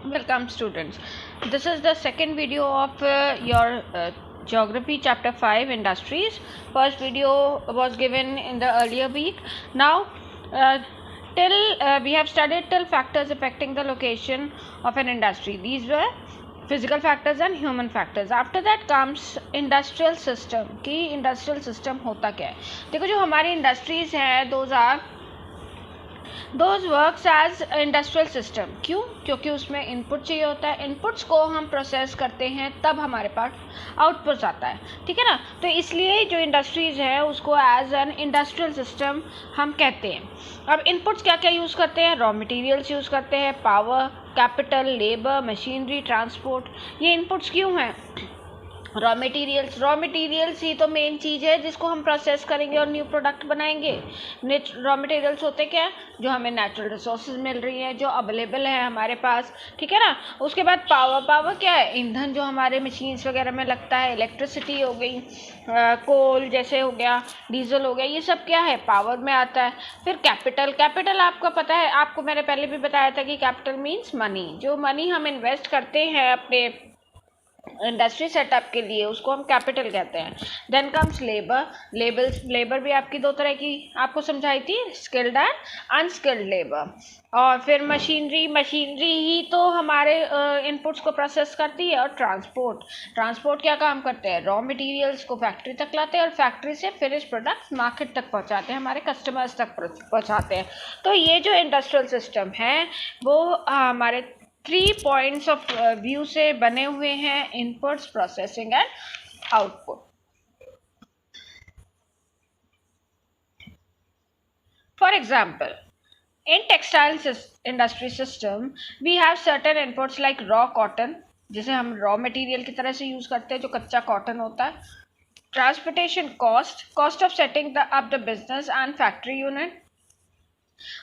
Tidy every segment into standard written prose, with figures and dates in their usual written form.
Welcome students. This is the second video of your geography chapter 5 industries. First video was given in the earlier week. Now till we have studied till factors affecting the location of an industry. These were physical factors and human factors. After that comes industrial system. कि industrial system होता क्या है. देखो जो हमारी industries हैं those works as industrial system. क्यों? क्योंकि उसमें इनपुट चाहिए होता है. इनपुट्स को हम प्रोसेस करते हैं तब हमारे पास आउटपुट आता है. ठीक है ना. तो इसलिए जो इंडस्ट्रीज है उसको एज एन इंडस्ट्रियल सिस्टम हम कहते हैं. अब इनपुट्स क्या क्या यूज़ करते हैं? रॉ मटेरियल्स यूज़ करते हैं, power, capital, labour, machinery, transport. ये इनपुट्स क्यों हैं? रॉ मटेरियल्स ही तो मेन चीज़ है जिसको हम प्रोसेस करेंगे और न्यू प्रोडक्ट बनाएंगे. रॉ मटेरियल्स होते क्या है? जो हमें नेचुरल रिसोर्सेज मिल रही हैं, जो अवेलेबल है हमारे पास. ठीक है ना. उसके बाद पावर क्या है? ईंधन जो हमारे मशीन्स वगैरह में लगता है. इलेक्ट्रिसिटी हो गई, कोल जैसे हो गया, डीजल हो गया, ये सब क्या है? पावर में आता है. फिर कैपिटल आपको पता है, आपको मैंने पहले भी बताया था कि कैपिटल मीन्स मनी. जो मनी हम इन्वेस्ट करते हैं अपने इंडस्ट्री सेटअप के लिए उसको हम कैपिटल कहते हैं. देन कम्स लेबर भी आपकी दो तरह की आपको समझाई थी, स्किल्ड एंड अनस्किल्ड लेबर. और फिर मशीनरी ही तो हमारे इनपुट्स को प्रोसेस करती है. और ट्रांसपोर्ट क्या काम करते हैं? रॉ मटेरियल्स को फैक्ट्री तक लाते हैं और फैक्ट्री से फिनिश प्रोडक्ट मार्केट तक पहुंचाते हैं, हमारे कस्टमर्स तक पहुंचाते हैं. तो ये जो इंडस्ट्रियल सिस्टम है वो हमारे 3 पॉइंट्स ऑफ व्यू से बने हुए हैं: inputs, processing and output. For example, in textile industry system we have certain inputs like raw cotton, जिसे हम रॉ मटेरियल की तरह से यूज करते हैं, जो कच्चा कॉटन होता है. Transportation cost of setting up the business and factory unit.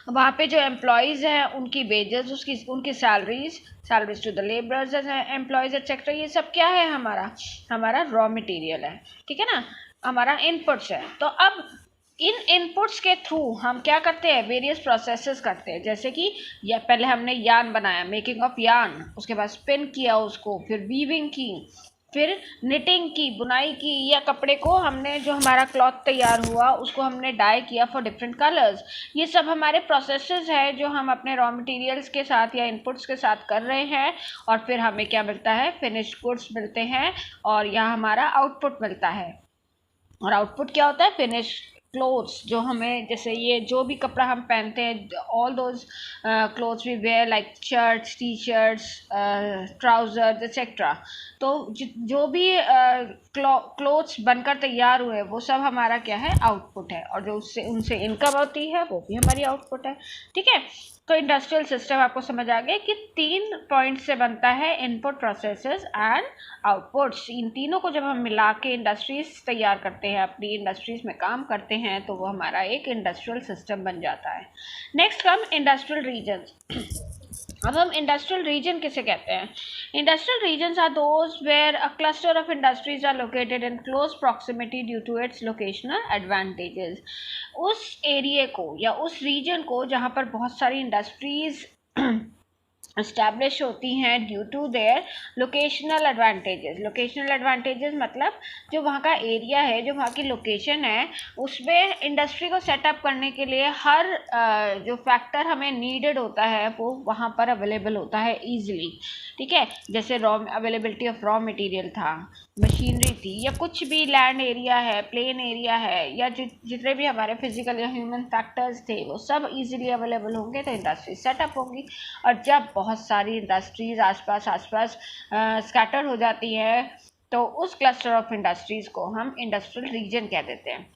वहाँ पे जो एम्प्लॉयज़ हैं उनकी वेजेस, उनकी salaries to the labourers employees etcetera, ये सब क्या है? हमारा रॉ मटेरियल है. ठीक है ना. हमारा इनपुट्स है. तो अब इन इनपुट्स के थ्रू हम क्या करते हैं? वेरियस प्रोसेसेस करते हैं. जैसे कि या पहले हमने यार्न बनाया, मेकिंग ऑफ यार्न. उसके बाद स्पिन किया उसको, फिर वीविंग की, फिर निटिंग की, बुनाई की, या कपड़े को हमने जो हमारा क्लॉथ तैयार हुआ उसको हमने डाई किया फॉर डिफरेंट कलर्स. ये सब हमारे प्रोसेसेस है जो हम अपने रॉ मटेरियल्स के साथ या इनपुट्स के साथ कर रहे हैं. और फिर हमें क्या मिलता है? फिनिश्ड गुड्स मिलते हैं और यहाँ हमारा आउटपुट मिलता है. और आउटपुट क्या होता है? Finished clothes. जो हमें, जैसे ये जो भी कपड़ा हम पहनते हैं, all those clothes we wear like shirts, T shirts, trousers etcetera. तो जो भी क्लोथ्स बनकर तैयार हुए वो सब हमारा क्या है? आउटपुट है. और जो उनसे इनकम होती है वो भी हमारी आउटपुट है. ठीक है. तो इंडस्ट्रियल सिस्टम आपको समझ आ गया कि 3 पॉइंट से बनता है: इनपुट, प्रोसेसेस एंड आउटपुट्स. इन तीनों को जब हम मिला के इंडस्ट्रीज तैयार करते हैं, अपनी इंडस्ट्रीज में काम करते हैं, तो वो हमारा एक इंडस्ट्रियल सिस्टम बन जाता है. Next come industrial regions. अब हम इंडस्ट्रियल रीजन किसे कहते हैं? Industrial regions are those where a cluster of industries are located in close proximity due to its locational advantages. उस एरिया को या उस रीजन को जहाँ पर बहुत सारी इंडस्ट्रीज इस्टेब्लिश होती हैं due to their locational advantages मतलब जो वहाँ का एरिया है, जो वहाँ की लोकेशन है, उसमें इंडस्ट्री को सेटअप करने के लिए हर जो फैक्टर हमें नीडेड होता है वो वहाँ पर अवेलेबल होता है ईजिली. ठीक है. जैसे अवेलेबिलिटी ऑफ रॉ मटेरियल था, मशीनरी थी, या कुछ भी लैंड एरिया है, प्लेन एरिया है, या जितने भी हमारे फिजिकल या ह्यूमन फैक्टर्स थे वो सब इजीली अवेलेबल होंगे तो इंडस्ट्री सेटअप होगी. और जब बहुत सारी इंडस्ट्रीज आसपास स्कैटर हो जाती है तो उस क्लस्टर ऑफ इंडस्ट्रीज़ को हम इंडस्ट्रियल रीजन कह देते हैं.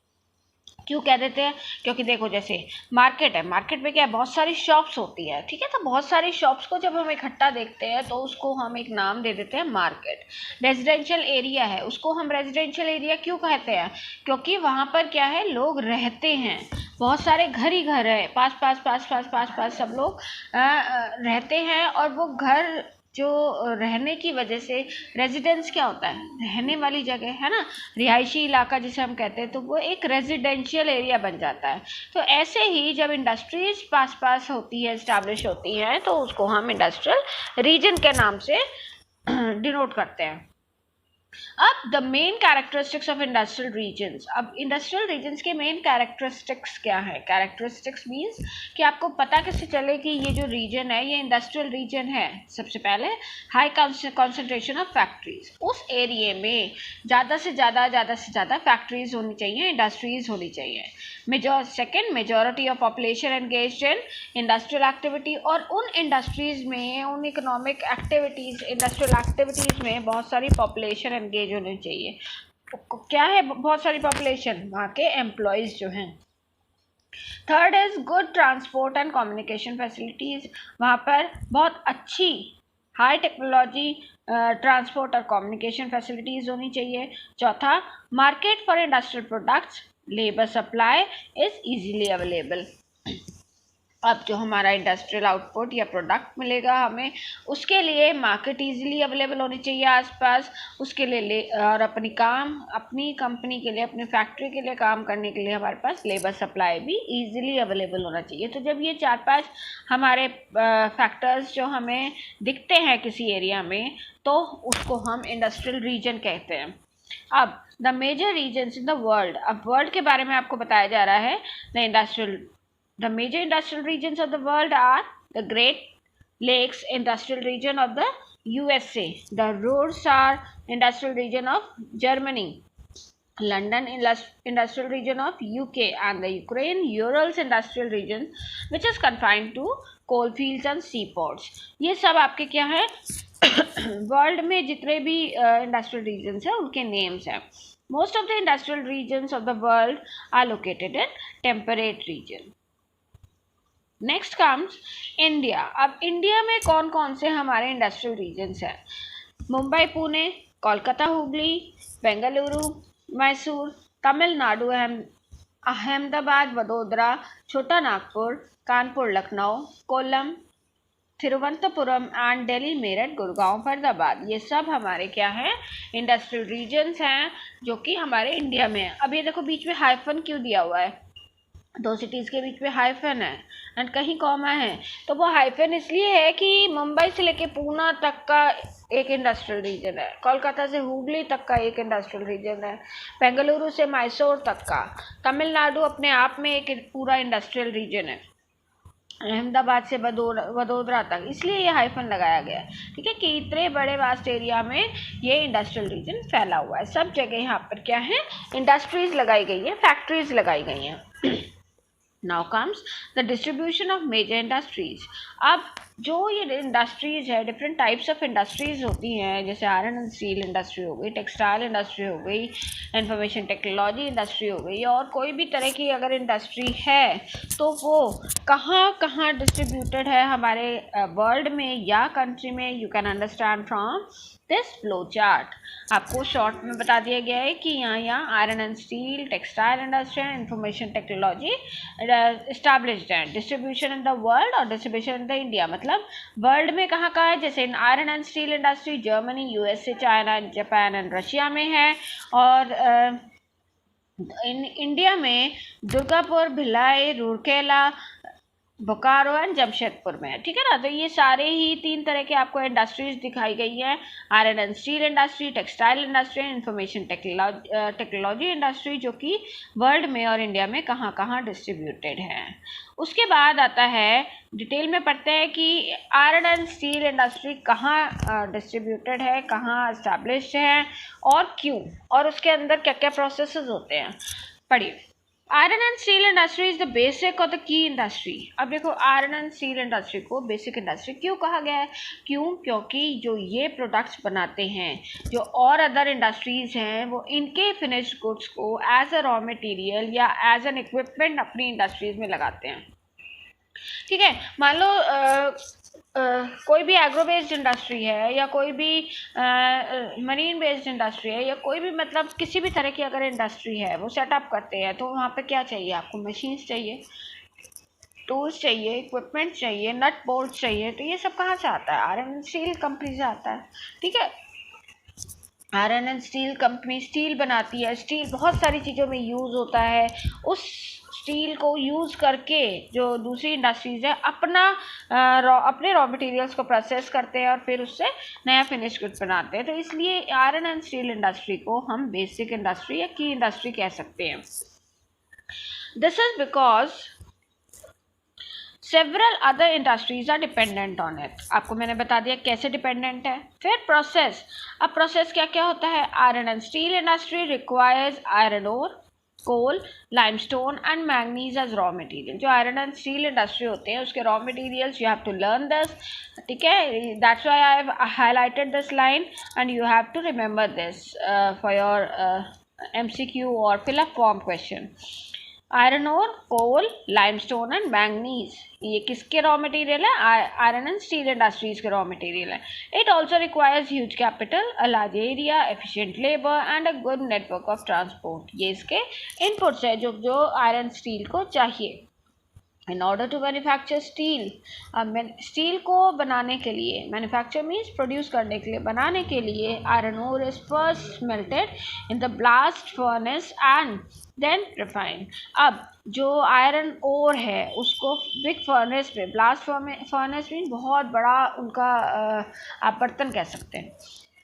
क्यों कह देते हैं? क्योंकि देखो, जैसे मार्केट है, मार्केट में क्या है? बहुत सारी शॉप्स होती है. ठीक है. तो बहुत सारी शॉप्स को जब हम इकट्ठा देखते हैं तो उसको हम एक नाम दे देते हैं मार्केट. रेजिडेंशियल एरिया है, उसको हम रेजिडेंशियल एरिया क्यों कहते हैं? क्योंकि वहाँ पर क्या है? लोग रहते हैं, बहुत सारे घर है, पास पास सब लोग रहते हैं. और वो घर जो रहने की वजह से, रेजिडेंस क्या होता है, रहने वाली जगह है ना, रिहायशी इलाका जिसे हम कहते हैं, तो वो एक रेजिडेंशियल एरिया बन जाता है। तो ऐसे ही जब इंडस्ट्रीज पास पास होती है, इस्टेब्लिश होती हैं, तो उसको हम इंडस्ट्रियल रीजन के नाम से डिनोट करते हैं। अब the main characteristics of industrial regions, अब इंडस्ट्रियल रीजन्स के मेन कैरेक्टरिस्टिक्स क्या है? कैरेक्टरिस्टिक्स मीन्स कि आपको पता कैसे चले कि ये जो रीजन है ये इंडस्ट्रियल रीजन है। सबसे पहले हाई कॉन्सेंट्रेशन ऑफ फैक्ट्रीज, उस एरिए में ज़्यादा से ज़्यादा फैक्ट्रीज होनी चाहिए, इंडस्ट्रीज होनी चाहिए। Second, majority of population engaged in industrial activity, और उन इंडस्ट्रीज में, उन इकोनॉमिक एक्टिविटीज़, इंडस्ट्रियल एक्टिविटीज़ में बहुत सारी पॉपुलेशन एंगेज होनी चाहिए। क्या है बहुत सारी पॉपुलेशन? वहाँ के एम्प्लॉयज़ जो हैं। Third is good transport and communication facilities, वहाँ पर बहुत अच्छी हाई टेक्नोलॉजी ट्रांसपोर्ट और कम्युनिकेशन फैसिलिटीज़ होनी चाहिए। चौथा, market for industrial products, labour supply is easily available. अब जो हमारा इंडस्ट्रियल आउटपुट या प्रोडक्ट मिलेगा हमें, उसके लिए मार्केट इजीली अवेलेबल होनी चाहिए आसपास, उसके लिए और अपनी कंपनी के लिए, अपनी फैक्ट्री के लिए काम करने के लिए हमारे पास लेबर सप्लाई भी इजीली अवेलेबल होना चाहिए। तो जब ये 4-5 हमारे फैक्टर्स जो हमें दिखते हैं किसी एरिया में, तो उसको हम इंडस्ट्रियल रीजन कहते हैं। अब the major regions in the world, अब वर्ल्ड के बारे में आपको बताया जा रहा है। The major industrial regions of the world are the Great Lakes industrial region of the USA, the Ruhr industrial region of Germany, London industrial region of UK, and the Ukraine Urals industrial region, which is confined to coal fields and seaports. ये सब आपके क्या है? World में जितने भी industrial regions हैं उनके नेम्स हैं। Most of the industrial regions of the world are located in temperate region. Next comes India. अब इंडिया में कौन कौन से हमारे इंडस्ट्रियल रीजन्स हैं? मुंबई, पुणे, कोलकाता, हुगली, बेंगलुरु, मैसूर, तमिलनाडु, अहमदाबाद, वडोदरा, छोटा नागपुर, कानपुर, लखनऊ, कोल्लम, तिरुवनंतपुरम एंड दिल्ली, मेरठ, गुड़गांव, फरीदाबाद। ये सब हमारे क्या हैं? इंडस्ट्रियल रीजन्स हैं जो कि हमारे इंडिया में है। अब ये देखो बीच में हाइफन क्यों दिया हुआ है? 2 सिटीज़ के बीच में हाइफन है एंड कहीं कॉमा है, तो वो हाइफन इसलिए है कि मुंबई से लेके पूना तक का एक इंडस्ट्रियल रीजन है, कोलकाता से हुगली तक का एक इंडस्ट्रियल रीजन है, बेंगलुरु से मैसूर तक का, तमिलनाडु अपने आप में एक पूरा इंडस्ट्रियल रीजन है, अहमदाबाद से वडोदरा तक, इसलिए ये हाइफन लगाया गया है। ठीक है कि इतने बड़े वास्ट एरिया में ये इंडस्ट्रियल रीजन फैला हुआ है। सब जगह यहाँ पर क्या है? इंडस्ट्रीज लगाई गई है, फैक्ट्रीज लगाई गई हैं। Now comes the distribution of major industries. अब जो ये इंडस्ट्रीज है, डिफरेंट टाइप्स ऑफ इंडस्ट्रीज होती हैं, जैसे आयरन एंड स्टील इंडस्ट्री हो गई, टेक्सटाइल इंडस्ट्री हो गई, इंफॉर्मेशन टेक्नोलॉजी इंडस्ट्री हो गई, और कोई भी तरह की अगर इंडस्ट्री है तो वो कहाँ कहाँ डिस्ट्रीब्यूटेड है हमारे वर्ल्ड में या कंट्री में, you can understand from this flow chart. आपको शॉर्ट में बता दिया गया है कि यहाँ iron and steel, textile industry and information technology established है। डिस्ट्रीब्यूशन इन द वर्ल्ड और डिस्ट्रीब्यूशन इन द इंडिया, मतलब वर्ल्ड में कहाँ कहाँ है? जैसे iron and steel industry Germany, USA, China, Japan and Russia में है, और इंडिया में दुर्गापुर, भिलाई, रूरकेला, बोकारो एंड जमशेदपुर में है। ठीक है ना? तो ये सारे ही 3 तरह के आपको इंडस्ट्रीज दिखाई गई है, iron and steel industry, textile industry, information technology industry, जो कि वर्ल्ड में और इंडिया में कहाँ कहाँ डिस्ट्रीब्यूटेड है। उसके बाद आता है, डिटेल में पढ़ते हैं कि आयरन एंड स्टील इंडस्ट्री कहाँ डिस्ट्रीब्यूटेड है, कहाँ एस्टैब्लिश्ड है और क्यों, और उसके अंदर क्या क्या प्रोसेसेस होते हैं। पढ़िए। Iron and steel industry is the basic और द की इंडस्ट्री। अब देखो, आयरन एंड स्टील इंडस्ट्री को बेसिक इंडस्ट्री क्यों कहा गया है? क्यों? क्योंकि जो ये प्रोडक्ट्स बनाते हैं, जो और अदर इंडस्ट्रीज हैं, वो इनके फिनिश्ड गुड्स को एज अ रॉ मटेरियल या एज एन इक्विपमेंट अपनी इंडस्ट्रीज में लगाते हैं। ठीक है, मान लो कोई भी एग्रो बेस्ड इंडस्ट्री है या कोई भी मरीन बेस्ड इंडस्ट्री है या कोई भी मतलब किसी भी तरह की अगर इंडस्ट्री है वो सेटअप करते हैं, तो वहाँ पे क्या चाहिए आपको? मशीन्स चाहिए। टूल्स चाहिए, इक्विपमेंट चाहिए, नट बोल्ट चाहिए, तो ये सब कहाँ से आता है? आयरन एंड स्टील कंपनी से आता है, ठीक है। Iron and steel company steel बनाती है, स्टील बहुत सारी चीज़ों में यूज़ होता है। उस स्टील को यूज़ करके जो दूसरी इंडस्ट्रीज़ है अपने रॉ मटेरियल्स को प्रोसेस करते हैं और फिर उससे नया फिनिश गुड बनाते हैं। तो इसलिए आयरन एंड स्टील इंडस्ट्री को हम बेसिक इंडस्ट्री या की इंडस्ट्री कह सकते हैं। This is because several other industries are dependent on it. आपको मैंने बता दिया कैसे डिपेंडेंट है। फिर प्रोसेस, अब प्रोसेस क्या क्या होता है? Iron and steel industry requires iron ore, coal, limestone and manganese as raw material. जो आयरन एंड स्टील इंडस्ट्री होते हैं उसके raw materials, you have to learn this, ठीक है। That's why I have highlighted this line and you have to remember this for your MCQ और fill up form question. Iron ore, coal, limestone and manganese, ये किसके raw material है? Iron and steel industries के raw material है। It also requires huge capital, a large area, efficient labour and a good network of transport. ये इसके inputs है जो iron steel को चाहिए। In order to manufacture steel, अब स्टील को बनाने के लिए, मैन्युफैक्चर मीन्स प्रोड्यूस करने के लिए, बनाने के लिए iron ore is first smelted in the blast furnace and then refined. अब जो आयरन ओर है उसको बिग फर्नेस पे, ब्लास्ट फर्नेस मीन बहुत बड़ा उनका आप बर्तन कह सकते हैं,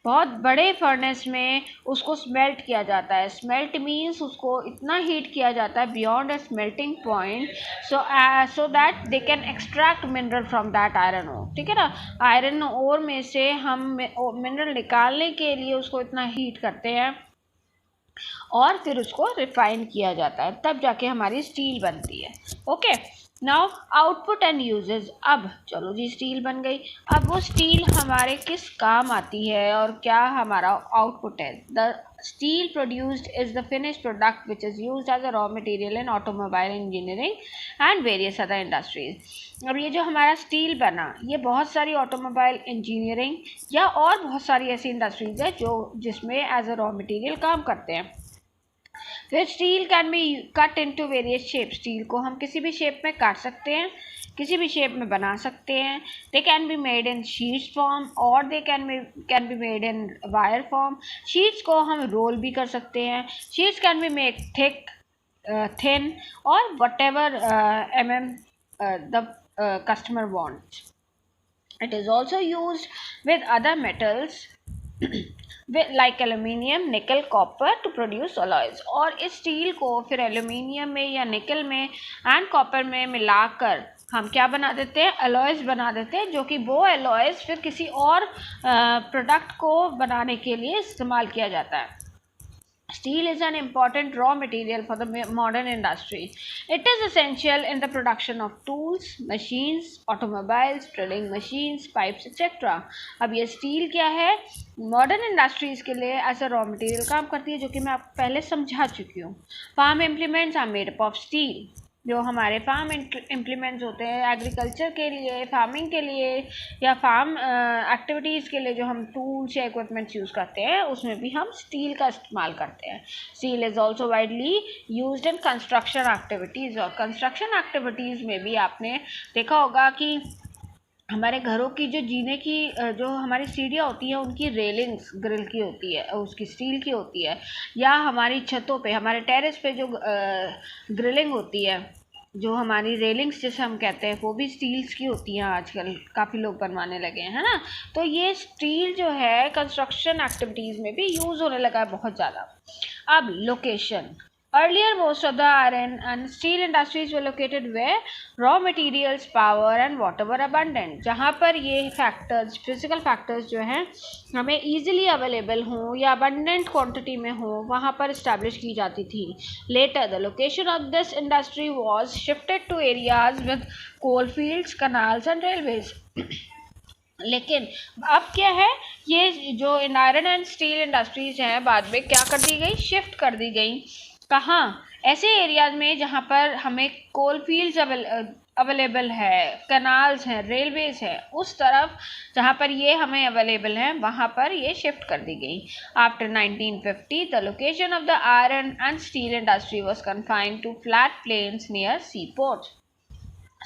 बहुत बड़े फर्नेस में उसको स्मेल्ट किया जाता है। स्मेल्ट मीन्स उसको इतना हीट किया जाता है beyond a smelting point, so that they can extract mineral from that iron ore, ठीक है ना। आयरन ओर में से हम मिनरल निकालने के लिए उसको इतना हीट करते हैं और फिर उसको रिफाइन किया जाता है, तब जाके हमारी स्टील बनती है। Okay, now output and uses. अब चलो जी स्टील बन गई, अब वो स्टील हमारे किस काम आती है और क्या हमारा आउटपुट है? The steel produced is the finish product which is used as a raw material in automobile engineering and various other industries. अब ये जो हमारा स्टील बना, ये बहुत सारी ऑटोमोबाइल इंजीनियरिंग या और बहुत सारी ऐसी इंडस्ट्रीज है जिसमें एज अ रॉ मटेरियल काम करते हैं। फिर steel can be cut into various shape, steel को हम किसी भी शेप में काट सकते हैं, किसी भी शेप में बना सकते हैं। They can be made in sheets form और they can be made in wire form. Sheets को हम रोल भी कर सकते हैं, sheets can be made thick, thin और whatever the customer wants. It is also used with other metals like aluminium, nickel, copper to produce alloys. और इस steel को फिर एल्यूमिनियम में या निकल में एंड कॉपर में मिलाकर हम क्या बना देते हैं? अलॉयज बना देते हैं, जो कि वो अलॉयज फिर किसी और प्रोडक्ट को बनाने के लिए इस्तेमाल किया जाता है। Steel is an important raw material for the modern industry. It is essential in the production of tools, machines, automobiles, drilling machines, pipes, etc. अब ये स्टील क्या है? मॉडर्न इंडस्ट्रीज के लिए एज अ रॉ मटेरियल काम करती है, जो कि मैं आपको पहले समझा चुकी हूँ। Farm implements are made up of steel. जो हमारे फार्म इम्प्लीमेंट्स होते हैं एग्रीकल्चर के लिए, फार्मिंग के लिए या फार्म एक्टिविटीज़ के लिए, जो हम टूल्स या इक्विपमेंट्स यूज़ करते हैं उसमें भी हम स्टील का इस्तेमाल करते हैं। Steel is also widely used in construction activities, और कंस्ट्रक्शन एक्टिविटीज़ में भी आपने देखा होगा कि हमारे घरों की जो जीने की जो हमारी सीढ़ियाँ होती हैं उनकी रेलिंग्स ग्रिल की होती है, उसकी स्टील की होती है, या हमारी छतों पे, हमारे टेरेस पे जो ग्रिलिंग होती है, जो हमारी रेलिंग्स जैसे हम कहते हैं, वो भी स्टील्स की होती हैं। आजकल काफ़ी लोग बनवाने लगे हैं, है ना। तो ये स्टील जो है कंस्ट्रक्शन एक्टिविटीज़ में भी यूज़ होने लगा है बहुत ज़्यादा। अब location, earlier most of the iron and steel industries were located where raw materials, power and water were abundant, जहाँ पर ये फैक्टर्स, फिजिकल फैक्टर्स जो हैं हमें easily अवेलेबल हों या abundant quantity में हो, वहाँ पर इस्टेब्लिश की जाती थी। Later the location of this industry was shifted to areas with coal fields, canals and railways. लेकिन अब क्या है, ये जो आयरन एंड स्टील इंडस्ट्रीज हैं बाद में क्या कर दी गई? शिफ्ट कर दी गई। कहाँ? ऐसे एरियाज में जहाँ पर हमें कोल फील्ड्स अवेलेबल है, कनाल्स हैं, रेलवेज है, उस तरफ जहाँ पर ये हमें अवेलेबल हैं वहाँ पर ये शिफ्ट कर दी गई। After 1950 the location of the iron and steel industry was confined to flat plains near sea ports.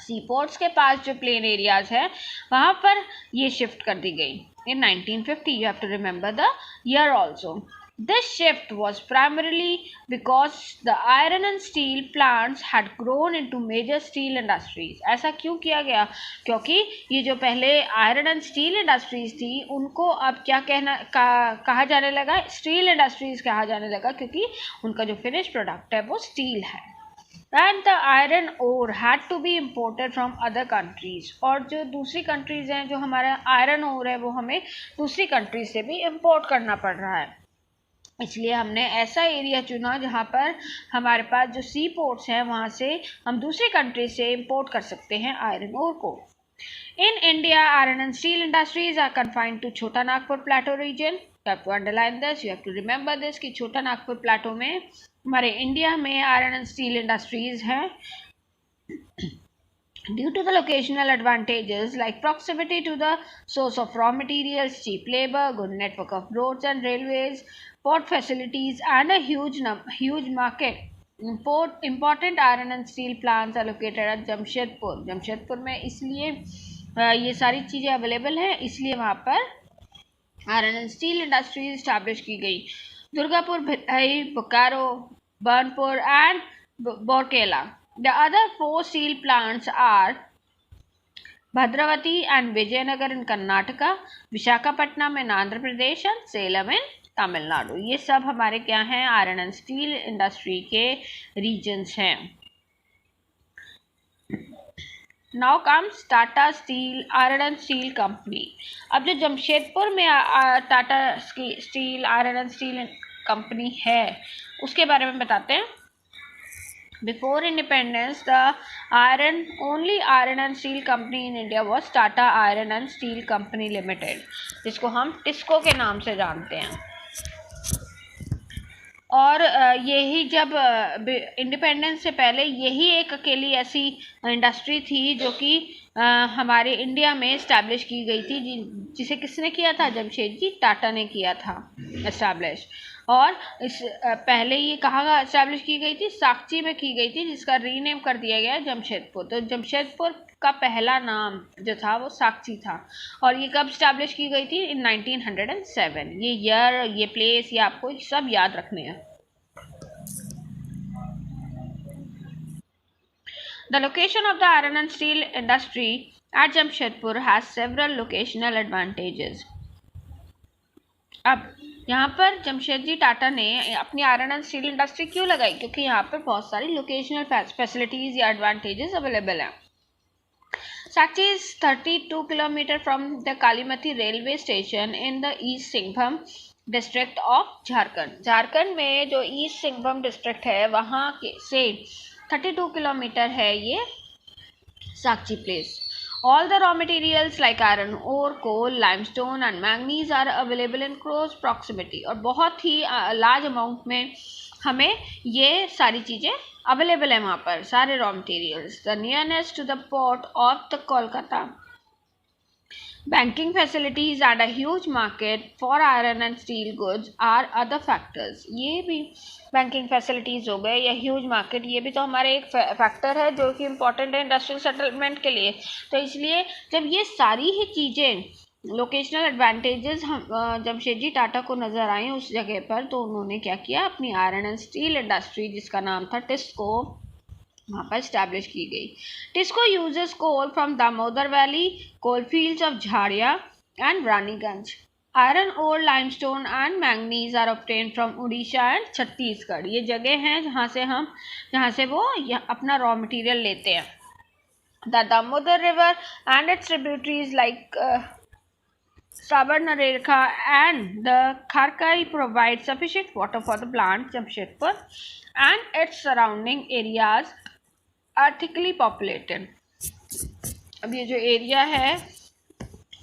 Sea ports के पास जो प्लेन एरियाज है वहाँ पर ये शिफ्ट कर दी गई in 1950. You have to remember the year also. This shift was primarily because the iron and steel plants had grown into major steel industries. ऐसा क्यों किया गया? क्योंकि ये जो पहले आयरन एंड स्टील इंडस्ट्रीज थी उनको अब क्या कहा जाने लगा, स्टील इंडस्ट्रीज कहा जाने लगा, क्योंकि उनका जो फिनिश प्रोडक्ट है वो स्टील है. And the iron ore had to be imported from other countries. और जो दूसरी कंट्रीज हैं, जो हमारा आयरन ओर है वो हमें दूसरी कंट्रीज से भी इम्पोर्ट करना पड़ रहा है. इसलिए हमने ऐसा एरिया चुना जहाँ पर हमारे पास जो सी पोर्ट्स हैं वहाँ से हम दूसरी कंट्री से इम्पोर्ट कर सकते हैं आयरन ओर को. In India, iron and steel industries are confined to Chota Nagpur Plateau region. You have to underline this. You have to remember this कि छोटा नागपुर प्लाटो में हमारे इंडिया में आयरन एंड स्टील इंडस्ट्रीज हैं. Due to the locational advantages like proximity to the source of raw materials, cheap labor, good network of roads and railways, port facilities, and a huge market, important iron and steel plants are located at Jamshedpur. Jamshedpur में इसलिए ये सारी चीज़ें available हैं, इसलिए वहाँ पर iron and steel industries establish की गई. Durgapur, Bhilai, Bokaro, Burnpur and Rourkela. The other 4 steel plants are Bhadravati and Vijayanagar in Karnataka, Visakhapatnam in Andhra Pradesh and Salem in Tamil Nadu. ये सब हमारे क्या हैं, आयरन एंड स्टील इंडस्ट्री के रीजन्स हैं. Now comes Tata steel iron and steel company. अब जो जमशेदपुर में Tata steel iron and steel company है उसके बारे में बताते हैं. Before independence, the only iron and steel company in India was Tata Iron and Steel Company Limited, जिसको हम टिस्को के नाम से जानते हैं. और यही जब इंडिपेंडेंस से पहले यही एक अकेली ऐसी इंडस्ट्री थी जो कि हमारे इंडिया में इस्टेब्लिश की गई थी, जिसे किसने किया था, जमशेदजी टाटा ने किया था इस्टेब्लिश. और इस पहले ये कहाँ इस्टेब्लिश की गई थी, साक्ची में की गई थी, जिसका रीनेम कर दिया गया जमशेदपुर. तो जमशेदपुर का पहला नाम जो था वो साक्ची था. और ये कब इस्टेब्लिश की गई थी, इन 1907. ये ईयर, ये प्लेस, ये आपको सब याद रखने हैं. The location of the iron and steel industry at Jamshedpur has several locational advantages. अब यहाँ पर जमशेदजी टाटा ने अपनी आयरन एंड स्टील इंडस्ट्री क्यों लगाई, क्योंकि यहाँ पर बहुत सारी लोकेशनल फैसिलिटीज़ या एडवांटेजेस अवेलेबल हैं. Sakchi is 32 kilometre from the Kalimati railway station in the east Singhbhum district of Jharkhand. Jharkhand में जो ईस्ट सिंहभूम डिस्ट्रिक्ट है वहाँ से 32 किलोमीटर है ये Sakchi place. All the raw materials like iron ore, coal, limestone and manganese are available in close proximity. और बहुत ही large amount में हमें ये सारी चीज़ें अवेलेबल है वहाँ पर, सारे raw materials. The nearness to the port of the Kolkata, banking facilities and a huge market for iron and steel goods are other factors. ये भी बैंकिंग फैसिलिटीज़ हो गए या ह्यूज मार्केट, ये भी तो हमारे एक फैक्टर है जो कि इम्पोर्टेंट है इंडस्ट्रियल सेटलमेंट के लिए. तो इसलिए जब ये सारी ही चीज़ें, लोकेशनल एडवांटेजेस जमशेदजी टाटा को नज़र आए उस जगह पर, तो उन्होंने क्या किया, अपनी आयरन एंड स्टील इंडस्ट्री जिसका नाम था टिस्को वहाँ पर इस्टेब्लिश की गई. TISCO uses coal from Damodar valley, coal fields of Jharia and Raniganj. Iron ore, limestone and manganese are obtain from Orissa and Chhattisgarh. ये जगह हैं जहाँ से वो अपना रॉ मटेरियल लेते हैं. The Damodar river and it's tributaries like Sabarnarekha and the Kharkai provide sufficient water for the plant. Jamshedpur and its surrounding areas are thickly populated. अब ये जो एरिया है,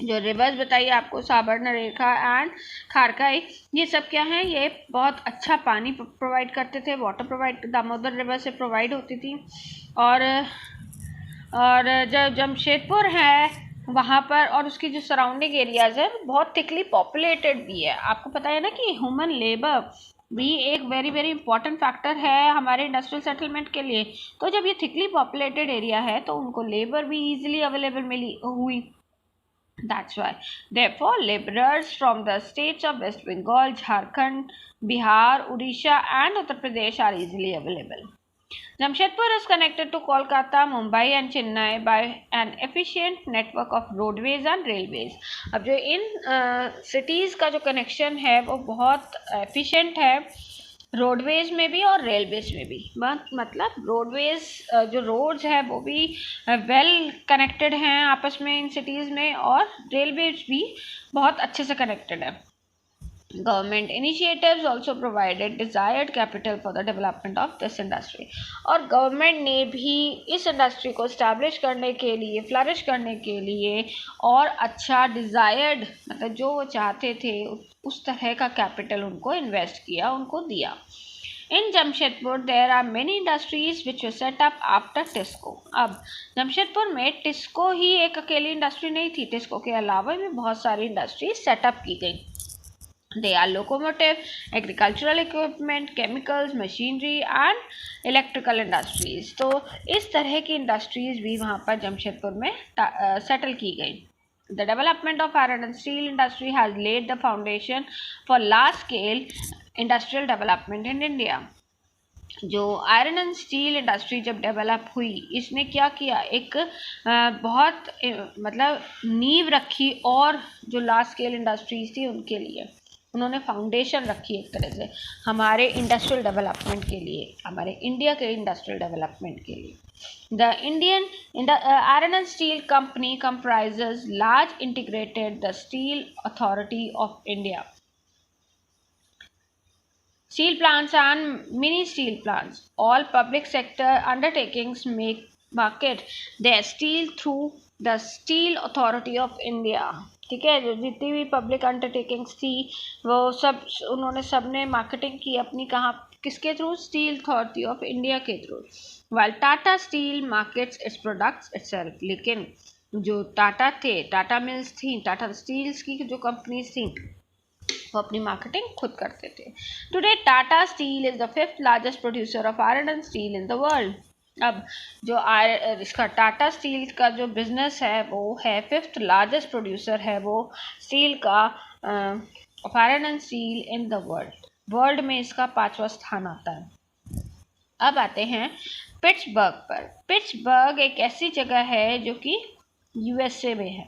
जो रिवर्स बताइए आपको, साबरनारेखा एंड खारकाई, ये सब क्या है, ये बहुत अच्छा पानी प्रोवाइड करते थे. वाटर प्रोवाइड दामोदर रिवर से प्रोवाइड होती थी. और जो जमशेदपुर है वहाँ पर और उसकी जो सराउंडिंग एरियाज़ है बहुत थिकली पॉपुलेटेड भी है. आपको पता है ना कि ह्यूमन लेबर भी एक वेरी वेरी इंपॉर्टेंट फैक्टर है हमारे इंडस्ट्रियल सेटलमेंट के लिए। तो जब ये थिकली पॉपुलेटेड एरिया है तो उनको लेबर भी इजीली अवेलेबल मिली हुई। That's why. Therefore, laborers from the states of West Bengal, Jharkhand, Bihar, Odisha, and Uttar Pradesh are easily available. Jamshedpur is connected to Kolkata, Mumbai, and Chennai by an efficient network of roadways and railways. अब जो इन cities का जो connection है वो बहुत efficient है, roadways में भी और रेलवेज में भी। मतलब रोडवेज जो रोड्स है वो भी वेल कनेक्टेड हैं आपस में इन सिटीज़ में, और रेलवेज भी बहुत अच्छे से कनेक्टेड है। Government initiatives also provided desired capital for the development of this industry. और गवर्नमेंट ने भी इस इंडस्ट्री को इस्टेब्लिश करने के लिए, फ्लरिश करने के लिए और अच्छा डिज़ायर्ड मतलब जो वो चाहते थे उस तरह का कैपिटल उनको इन्वेस्ट किया, उनको दिया। In Jamshedpur there are many industries which were set up after TISCO. अब जमशेदपुर में टिस्को ही एक अकेली इंडस्ट्री नहीं थी, टिस्को के अलावा भी बहुत सारी इंडस्ट्रीज सेटअप की गई। They are locomotive, agricultural equipment, chemicals, machinery and electrical industries. तो इस तरह की इंडस्ट्रीज भी वहाँ पर जमशेदपुर में सेटल की गई। The development of iron and steel industry has laid the foundation for large-scale industrial development in India. जो आयरन एंड स्टील इंडस्ट्री जब डेवलप हुई, इसने क्या किया, एक बहुत मतलब नींव रखी, और जो लार्ज स्केल इंडस्ट्रीज थी उनके लिए उन्होंने फाउंडेशन रखी एक तरह से हमारे इंडस्ट्रियल डेवलपमेंट के लिए, हमारे इंडिया के इंडस्ट्रियल डेवलपमेंट के लिए। The Indian iron and steel company comprises large integrated the steel authority of India, steel plants and mini steel plants. All public sector undertakings market their steel through the Steel Authority of India. ठीक है, जो जितनी भी public undertakings थी वो सब उन्होंने सबने मार्केटिंग की अपनी, कहाँ, किसके through, steel authority of India के through. While Tata steel markets its products itself, लेकिन जो टाटा थे, टाटा मिल्स थी, टाटा स्टील्स की जो कंपनीज थी वो अपनी मार्केटिंग खुद करते थे। Today Tata steel is the 5th largest producer of iron and steel in the world. अब जो इसका टाटा स्टील का जो बिजनेस है वो है 5th लार्जेस्ट प्रोड्यूसर है वो स्टील का of iron and steel in the world में इसका 5वां स्थान आता है। अब आते हैं पिट्सबर्ग पर। पिट्सबर्ग एक ऐसी जगह है जो कि यूएसए में है।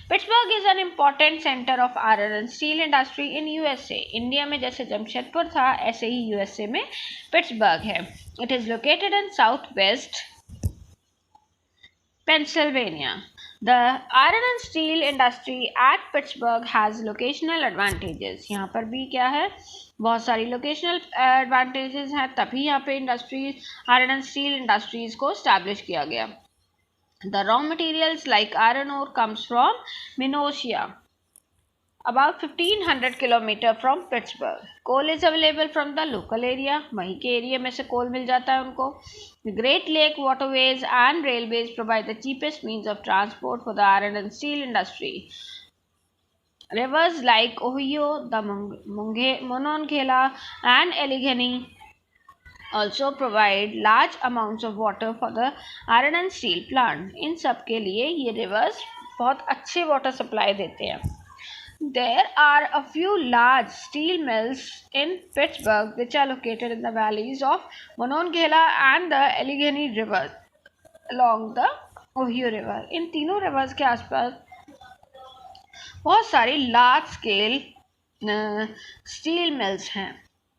Pittsburgh is an important centre of iron and steel industry in USA. India में जैसे जमशेदपुर था ऐसे ही यूएसए में पिट्सबर्ग है। It is located in south west Pennsylvania. The iron and steel industry at Pittsburgh has locational advantages. यहाँ पर भी क्या है, बहुत सारी लोकेशनल एडवांटेजेस हैं, तभी यहाँ पे industries, iron and steel industries को स्टैब्लिश किया गया। The raw materials like iron ore comes from Minosia, about 1500 km from Pittsburgh. Coal is available from the local area. वहीं के एरिया में से कोल मिल जाता है उनको. The Great Lake waterways and railways provide the cheapest means of transport for the iron and steel industry. Rivers like Ohio, the Monongahela and Allegheny also provide large amounts of water for the iron and steel plant. इन सब के लिए ये rivers बहुत अच्छे water supply देते हैं. There are a few large steel mills in Pittsburgh which are located in the valleys of Monongahela and the Allegheny rivers along the Ohio river. इन तीनों rivers के आसपास बहुत सारी large scale steel mills हैं.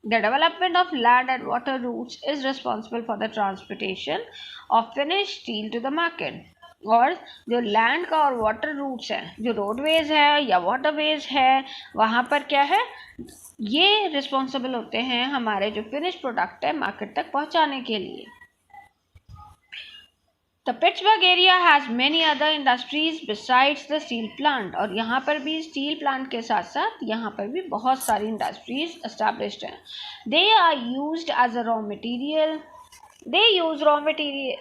The development of land and water routes is responsible for the transportation of finished steel to the market. और जो land का और वाटर रूट्स हैं, जो रोडवेज है या वाटरवेज है, वहाँ पर क्या है, ये रिस्पॉन्सिबल होते हैं हमारे जो फिनिश प्रोडक्ट है मार्केट तक पहुँचाने के लिए। The Pittsburgh area has many other industries besides the steel plant. और यहाँ पर भी स्टील प्लांट के साथ साथ यहाँ पर भी बहुत सारी इंडस्ट्रीज established हैं. They are used as a raw material They use raw material.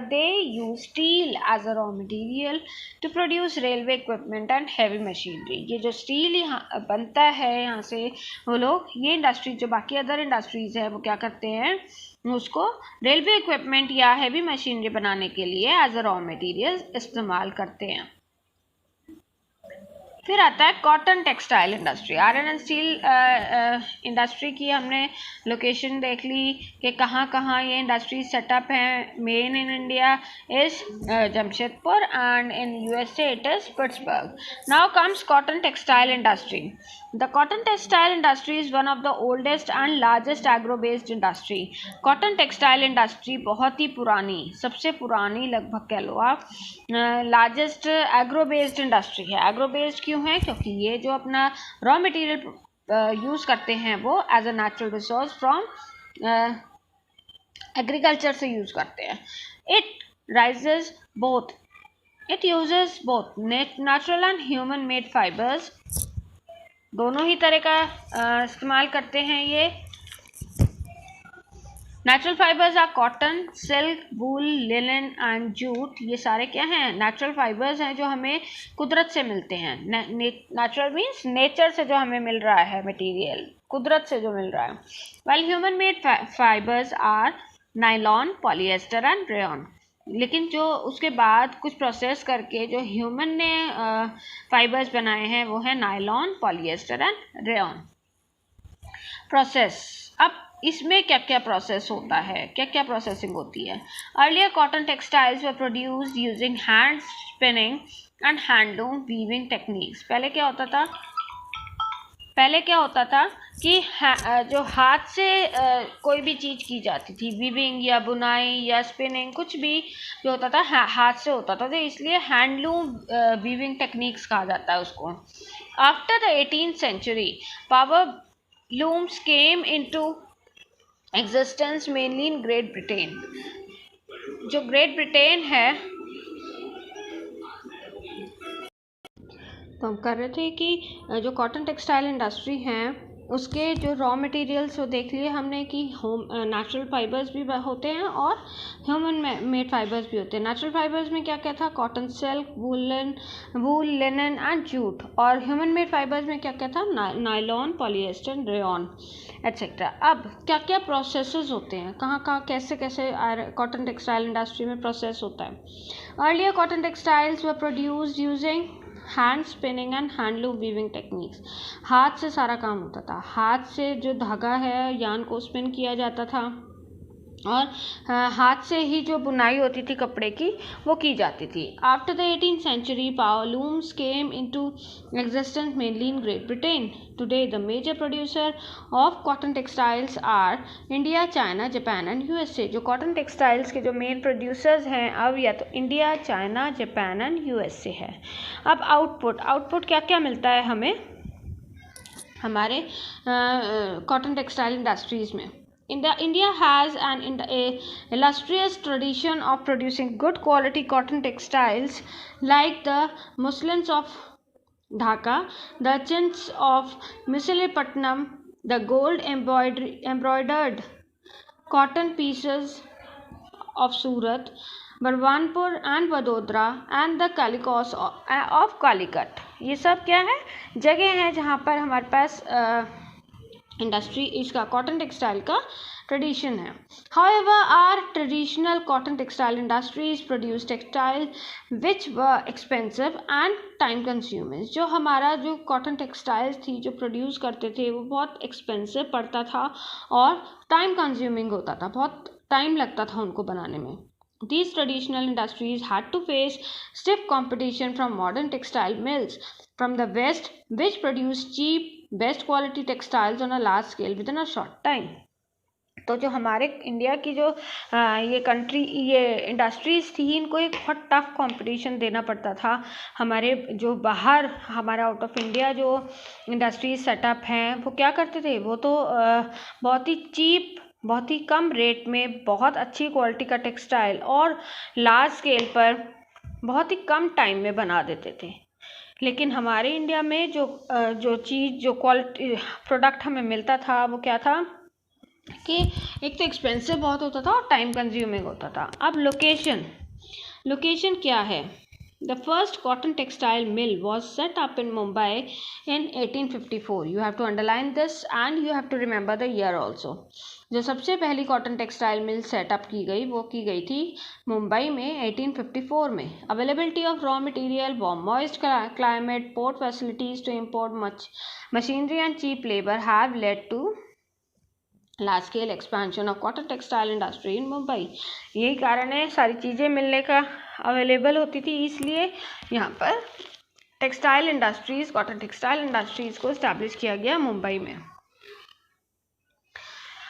They use steel as a raw material to produce railway equipment and heavy machinery. ये जो स्टील यहाँ बनता है यहाँ से वो लोग ये इंडस्ट्री जो बाकी अदर इंडस्ट्रीज है वो क्या करते हैं उसको रेलवे इक्विपमेंट या हैवी मशीनरी बनाने के लिए एज अ रॉ मटेरियल इस्तेमाल करते हैं। फिर आता है cotton textile industry. Iron and steel industry की हमने लोकेशन देख ली कि कहाँ कहाँ ये इंडस्ट्री सेटअप हैं। Main in India is Jamshedpur and in USA it is Pittsburgh. Now comes cotton textile industry. The cotton textile industry is one of the oldest and largest agro based industry. Cotton textile industry बहुत ही पुरानी, सबसे पुरानी लगभग कह लो आप, largest agro based industry है। Agro based क्यों है? क्योंकि ये जो अपना रॉ मटेरियल यूज़ करते हैं वो as a natural resource from agriculture से यूज़ करते हैं। It uses both natural and human made fibres, दोनों ही तरह का इस्तेमाल करते हैं ये। Natural fibres are cotton, silk, wool, linen and jute. ये सारे क्या हैं? नेचुरल फाइबर्स हैं जो हमें कुदरत से मिलते हैं। नेचुरल मीन्स नेचर से जो हमें मिल रहा है मटेरियल, कुदरत से जो मिल रहा है। Well human made fibres are nylon, polyester and rayon. लेकिन जो उसके बाद कुछ प्रोसेस करके जो ह्यूमन ने फाइबर्स बनाए हैं वो है nylon, polyester and rayon. Process, अब इसमें क्या क्या प्रोसेस होता है, क्या क्या प्रोसेसिंग होती है। Earlier cotton textiles were produced using hand spinning and handloom weaving techniques. पहले क्या होता था कि जो हाथ से कोई भी चीज़ की जाती थी, वीविंग या बुनाई या स्पिनिंग, कुछ भी जो होता था हाथ से होता था, तो इसलिए हैंडलूम वीविंग टेक्निक्स कहा जाता है उसको। After the 18th century power looms came into existence mainly in Great Britain। जो ग्रेट ब्रिटेन है, तो हम कर रहे थे कि जो कॉटन टेक्सटाइल इंडस्ट्री हैं उसके जो रॉ मटेरियल्स वो देख लिए हमने कि नेचुरल फाइबर्स भी होते हैं और ह्यूमन मेड फाइबर्स भी होते हैं। नेचुरल फाइबर्स में क्या क्या था? Cotton, silk, wool, linen and jute. और ह्यूमन मेड फाइबर्स में क्या क्या था? Nylon, polyester, rayon etcetera. अब क्या क्या प्रोसेसेस होते हैं, कहाँ कहाँ कैसे कैसे कॉटन टेक्सटाइल इंडस्ट्री में प्रोसेस होता है। Earlier cotton textiles were produced using hand spinning and handloom weaving techniques. हाथ से सारा काम होता था, हाथ से जो धागा है यान को स्पिन किया जाता था और हाथ से ही जो बुनाई होती थी कपड़े की वो की जाती थी। After the 18th century power looms came into existence mainly in Great Britain. Today the major producer of cotton textiles are India, China, Japan and USA. जो कॉटन टेक्सटाइल्स के जो मेन प्रोड्यूसर्स हैं अब या तो India, China, Japan and USA है। अब output क्या क्या मिलता है हमें हमारे कॉटन टेक्सटाइल इंडस्ट्रीज में। India has an illustrious tradition of producing good quality cotton textiles like the muslins of Dhaka, the chintz of Masilepatnam, the gold embroidered cotton pieces of Surat, Barwanpur and Vadodara and the calicos of Calicut। ये सब क्या है? जगह है जहाँ पर हमारे पास industry इसका कॉटन टेक्सटाइल का ट्रेडिशन है। However, our traditional cotton textile industries produce textile which were expensive and time consuming। जो हमारा जो कॉटन टेक्सटाइल्स थी जो प्रोड्यूस करते थे वो बहुत एक्सपेंसिव पड़ता था और टाइम कंज्यूमिंग होता था, बहुत टाइम लगता था उनको बनाने में। These traditional industries had to face stiff competition from modern textile mills from the West, which produced cheap, best quality textiles on a large scale within a short time। तो जो हमारे इंडिया की जो ये इंडस्ट्रीज़ थी इनको एक बहुत टफ कंपटीशन देना पड़ता था। हमारे जो बाहर हमारे आउट ऑफ इंडिया जो इंडस्ट्रीज सेटअप हैं वो क्या करते थे? वो तो बहुत ही चीप, बहुत ही कम रेट में बहुत अच्छी क्वालिटी का टेक्सटाइल और लार्ज स्केल पर बहुत ही कम टाइम में बना देते थे। लेकिन हमारे इंडिया में जो क्वालिटी प्रोडक्ट हमें मिलता था वो क्या था? कि एक तो एक्सपेंसिव बहुत होता था और टाइम कंज्यूमिंग होता था। अब लोकेशन क्या है? The first cotton textile mill was set up in Mumbai in 1854। You have to underline this and you have to remember the year also. जो सबसे पहली कॉटन टेक्सटाइल मिल सेटअप की गई वो की गई थी मुंबई में 1854 में। Availability of raw material, warm moist climate, port facilities to import machinery and cheap labour have led to large scale expansion of cotton textile industry in Mumbai. यही कारण है, सारी चीज़ें मिलने का अवेलेबल होती थी, इसलिए यहाँ पर textile industries, cotton textile industries को इस्टेब्लिश किया गया मुंबई में।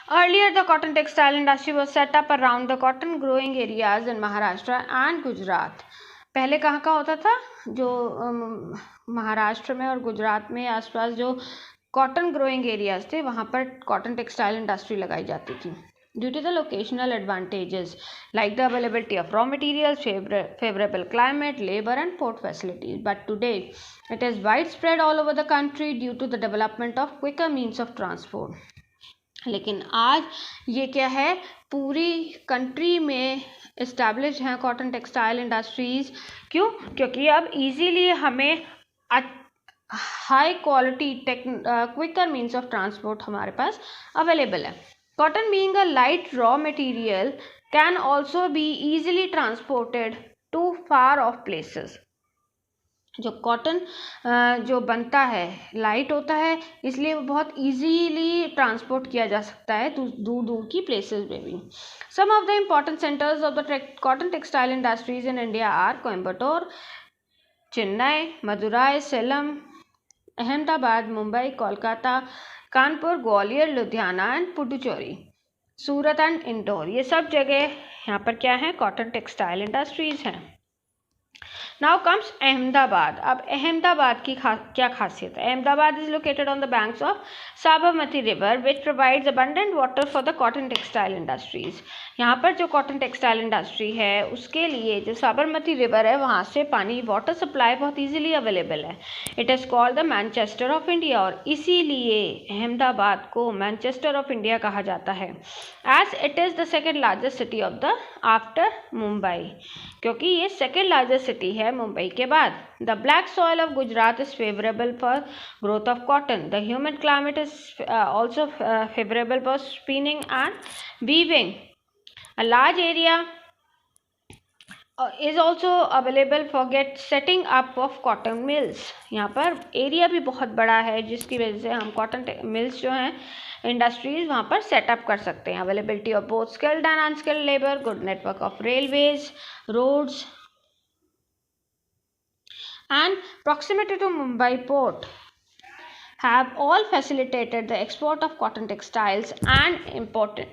Earlier, the cotton textile industry was set up around the cotton growing areas in Maharashtra and Gujarat. पहले कहाँ का होता था? जो महाराष्ट्र में और गुजरात में आसपास जो कॉटन ग्रोइंग एरियाज थे वहाँ पर कॉटन टेक्सटाइल इंडस्ट्री लगाई जाती थी। Due to the locational advantages like the availability of raw materials, favorable climate, labor and port facilities. But today it is widespread all over the country due to the development of quicker means of transport. लेकिन आज ये क्या है, पूरी country में establish हैं cotton textile industries. क्यों? क्योंकि अब इजीली हमें high quality quicker means of transport हमारे पास अवेलेबल है। Cotton being a light raw material can also be easily transported to far off places. जो कॉटन जो बनता है लाइट होता है, इसलिए वो बहुत इजीली ट्रांसपोर्ट किया जा सकता है दूर दूर की प्लेसेस में भी। Some of the important centres of the cotton textile industries in India are Coimbatore, Chennai, Madurai, Salem, Ahmedabad, Mumbai, Kolkata, Kanpur, Gwalior, Ludhiana and Puducherry, Surat and Indore. ये सब जगह यहाँ पर क्या है, कॉटन टेक्सटाइल इंडस्ट्रीज हैं। Now comes Ahmedabad. अब अहमदाबाद की क्या खासियत है? Ahmedabad is located on the banks of Sabarmati river which provides abundant water for the cotton textile industries. यहाँ पर जो कॉटन टेक्सटाइल इंडस्ट्री है उसके लिए जो साबरमती रिवर है वहाँ से पानी, वाटर सप्लाई बहुत ईजिली अवेलेबल है। It is called the Manchester of India, और इसीलिए अहमदाबाद को मैनचेस्टर ऑफ इंडिया कहा जाता है, as it is the second largest city of the after Mumbai, क्योंकि ये सेकेंड लार्जेस्ट सिटी है मुंबई के बाद। The black soil of Gujarat is favourable for growth of cotton. The humid climate is also favourable for spinning and weaving. A large area is also available for setting up of cotton mills. यहाँ पर area भी बहुत बड़ा है जिसकी वजह से हम कॉटन मिल्स जो हैं इंडस्ट्रीज वहाँ पर सेटअप कर सकते हैं। Availability of both skilled and unskilled labour, good network of railways, roads and proximity to Mumbai port have all facilitated the export of cotton textiles and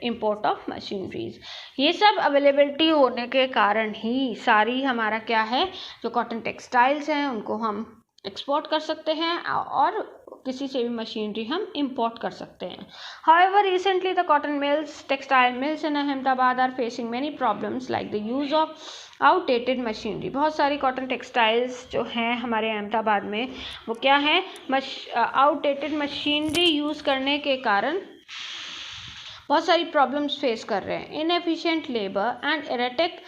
import of machineries. ये सब availability होने के कारण ही सारी हमारा क्या है, जो कॉटन टेक्सटाइल्स हैं उनको हम एक्सपोर्ट कर सकते हैं और किसी से भी मशीनरी हम इंपोर्ट कर सकते हैं। However, recently the cotton mills, textile mills in Ahmedabad are facing many problems like the use of outdated machinery. बहुत सारी कॉटन टेक्सटाइल्स जो हैं हमारे अहमदाबाद में वो क्या है, आउटडेटेड मशीनरी यूज़ करने के कारण बहुत सारी प्रॉब्लम्स फेस कर रहे हैं। Inefficient labour and erratic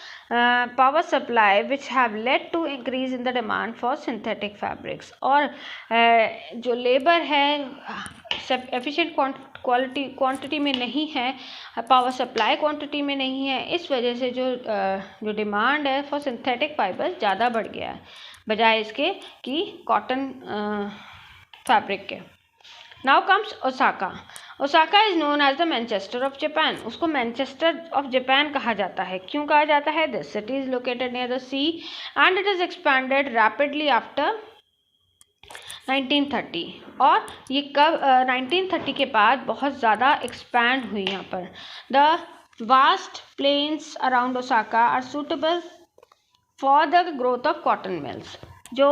power supply which have led to increase in the demand for synthetic fabrics. और जो लेबर है सब एफिशिएंट क्वांटिटी में नहीं है, पावर सप्लाई क्वांटिटी में नहीं है, इस वजह से जो डिमांड है फॉर सिंथेटिक फाइबर्स ज़्यादा बढ़ गया है बजाय इसके कि कॉटन फैब्रिक के। Now comes Osaka. Osaka is known as the Manchester of Japan. उसको मैनचेस्टर ऑफ जापान कहा जाता है। क्यों कहा जाता है? This city is located near the sea and it is expanded rapidly after 1930। और ये कब 1930 के बाद बहुत ज़्यादा एक्सपैंड हुई यहाँ पर। The vast plains around Osaka are suitable for the growth of cotton mills. जो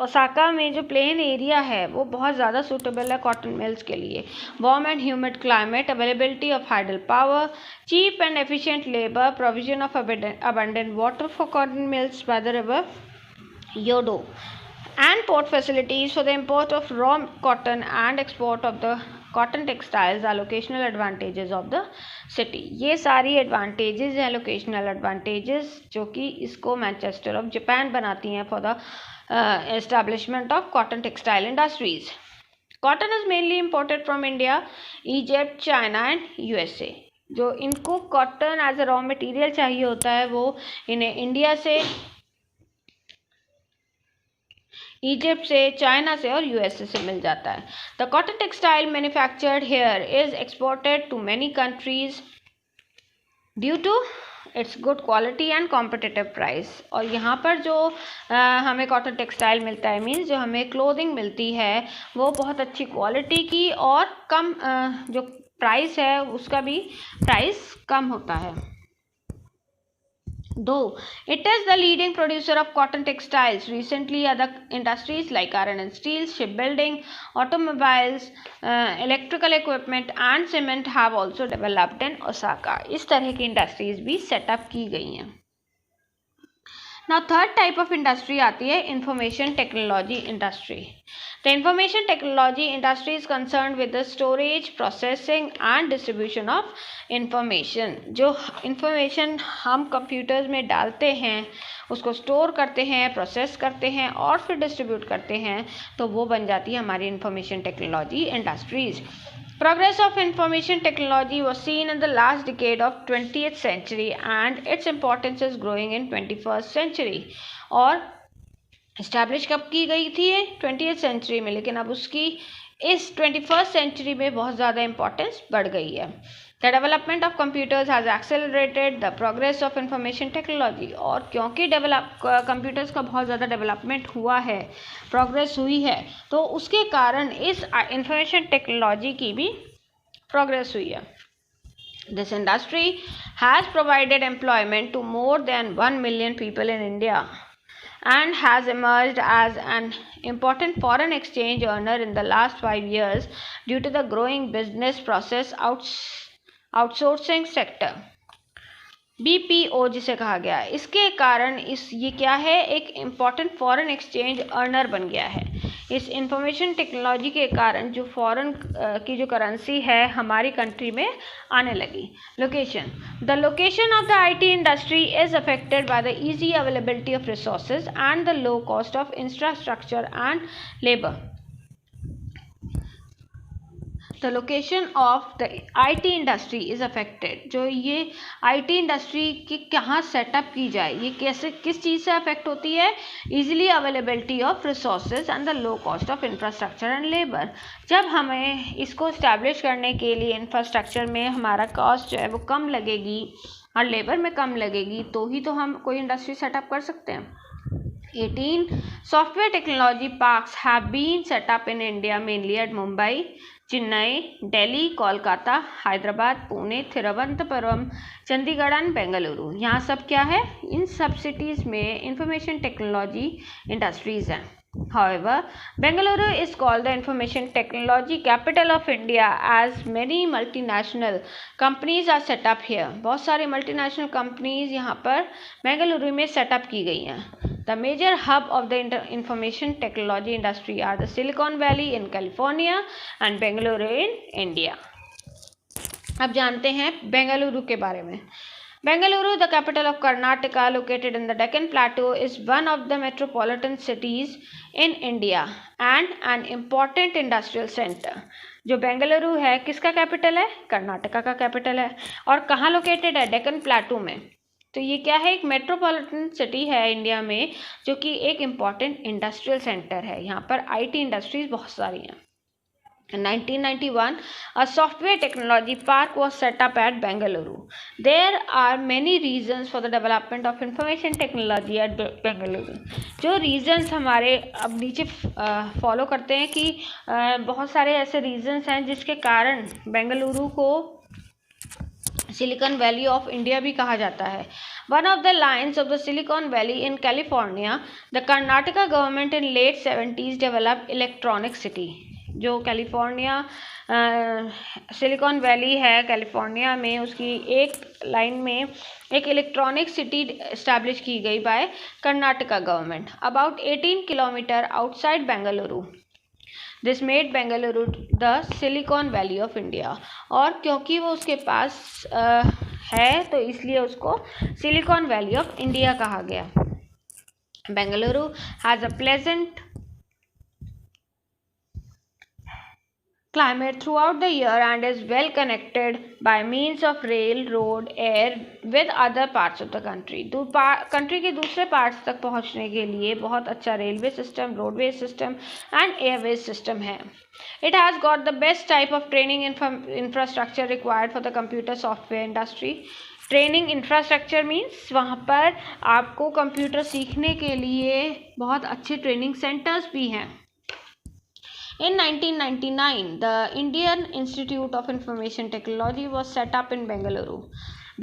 ओसाका में जो प्लेन एरिया है वो बहुत ज़्यादा सूटेबल है कॉटन मिल्स के लिए। Warm and humid climate, availability of hydel power, cheap and efficient labour, provision of abundant water for cotton mills by the river Yodo, and port facilities for the import of raw cotton and export of the cotton textiles are locational advantages of the city. ये सारी advantages हैं, locational advantages, जो कि इसको Manchester of Japan बनाती हैं for the establishment of cotton textile industries. Cotton is mainly imported from India, Egypt, China and USA. जो इनको cotton as a raw material चाहिए होता है वो इन्हें इंडिया से, इजिप्ट से, चाइना से और यूएसए से मिल जाता है। The cotton textile manufactured here is exported to many countries due to its good quality and competitive price. और यहाँ पर जो हमें कॉटन टेक्सटाइल मिलता है, मीन्स जो हमें क्लोथिंग मिलती है वो बहुत अच्छी क्वालिटी की और कम जो प्राइस है उसका भी प्राइस कम होता है। Though it is the leading producer of cotton textiles, recently other industries like iron and steel, shipbuilding, automobiles, electrical equipment and cement have also developed in Osaka. इस तरह की इंडस्ट्रीज भी सेटअप की गई हैं। Now third type of industry आती है information technology industry. The information technology industry is concerned with the storage, processing and distribution of information. जो information हम कंप्यूटर्स में डालते हैं, उसको स्टोर करते हैं, प्रोसेस करते हैं और फिर डिस्ट्रीब्यूट करते हैं, तो वो बन जाती है हमारी information technology industries. Progress of information technology was seen in the last decade of 20th century and its importance is growing in 21st century. और इस्टेब्लिश कब की गई थी 20th सेंचुरी में, लेकिन अब उसकी इस 21st सेंचुरी में बहुत ज़्यादा इंपॉर्टेंस बढ़ गई है। The development of computers has accelerated the progress of information technology. और क्योंकि कंप्यूटर्स का बहुत ज़्यादा डेवलपमेंट हुआ है, प्रोग्रेस हुई है, तो उसके कारण इस इंफॉर्मेशन टेक्नोलॉजी की भी प्रोग्रेस हुई है। This industry has provided employment to more than 1 million people in India and has emerged as an important foreign exchange earner in the last 5 years due to the growing business process outsourcing sector, BPO जिसे कहा गया है। इसके कारण ये क्या है, एक इम्पॉर्टेंट फॉरेन एक्सचेंज अर्नर बन गया है। इस इंफॉर्मेशन टेक्नोलॉजी के कारण जो फॉरेन की जो करेंसी है हमारी कंट्री में आने लगी। Location, the location of the IT industry is affected by the easy availability of resources and the low cost of infrastructure and labour. The location of the IT industry is affected. जो ये IT industry की कहाँ setup की जाए, ये कैसे, किस चीज़ से अफेक्ट होती है, easily availability of resources and the low cost of infrastructure and labour. जब हमें इसको इस्टेब्लिश करने के लिए इंफ्रास्ट्रक्चर में हमारा कॉस्ट जो है वो कम लगेगी और लेबर में कम लगेगी, तो ही तो हम कोई इंडस्ट्री सेटअप कर सकते हैं। 18 software technology parks have been set up in India, mainly at Mumbai, Chennai, Delhi, Kolkata, Hyderabad, Pune, Thiruvananthapuram, Chandigarh and Bengaluru. यहाँ सब क्या है, इन सब सिटीज़ में इंफॉर्मेशन टेक्नोलॉजी इंडस्ट्रीज़ हैं। However, Bengaluru is called the information technology capital of India as many multinational companies are set up here. बहुत सारी multinational companies यहाँ पर बेंगलुरु में सेटअप की गई हैं। The major hub of the information technology industry are the Silicon Valley in California and Bengaluru in India. अब जानते हैं बेंगलुरु के बारे में। Bengaluru, the capital of Karnataka, located in the Deccan Plateau, is one of the metropolitan cities in India and an important industrial center. जो बेंगलुरु है किसका capital है, कर्नाटका का कैपिटल है। और कहाँ लोकेटेड है, डेक्कन प्लेटू में। तो ये क्या है, एक मेट्रोपॉलिटन सिटी है इंडिया में, जो कि एक इम्पॉर्टेंट इंडस्ट्रियल सेंटर है। यहाँ पर IT इंडस्ट्रीज बहुत सारी हैं। In 1991, a software technology park was set up at Bengaluru. There are many reasons for the development of information technology at Bengaluru. जो reasons हमारे अब नीचे फॉलो करते हैं कि बहुत सारे ऐसे reasons हैं जिसके कारण बेंगलुरु को सिलिकॉन वैली ऑफ इंडिया भी कहा जाता है। One of the lines of the Silicon Valley in California, the Karnataka government in late 70s developed electronic city. जो कैलिफोर्निया सिलिकॉन वैली है कैलिफोर्निया में, उसकी एक लाइन में एक इलेक्ट्रॉनिक सिटी इस्टेब्लिश की गई by Karnataka government about 18 kilometre outside Bengaluru. This made Bengaluru the Silicon Valley of India. और क्योंकि वो उसके पास है तो इसलिए उसको सिलिकॉन वैली ऑफ इंडिया कहा गया। Bengaluru has a pleasant climate throughout the year and is well connected by means of rail, road, air with other parts of the country. Country के दूसरे पार्ट्स तक पहुंचने के लिए बहुत अच्छा railway system, roadway system and Airways system है. It has got the best type of training infrastructure required for the computer software industry. Training infrastructure means वहाँ पर आपको कंप्यूटर सीखने के लिए बहुत अच्छे ट्रेनिंग सेंटर्स भी हैं. In 1999, the Indian Institute of Information Technology was set up in Bengaluru.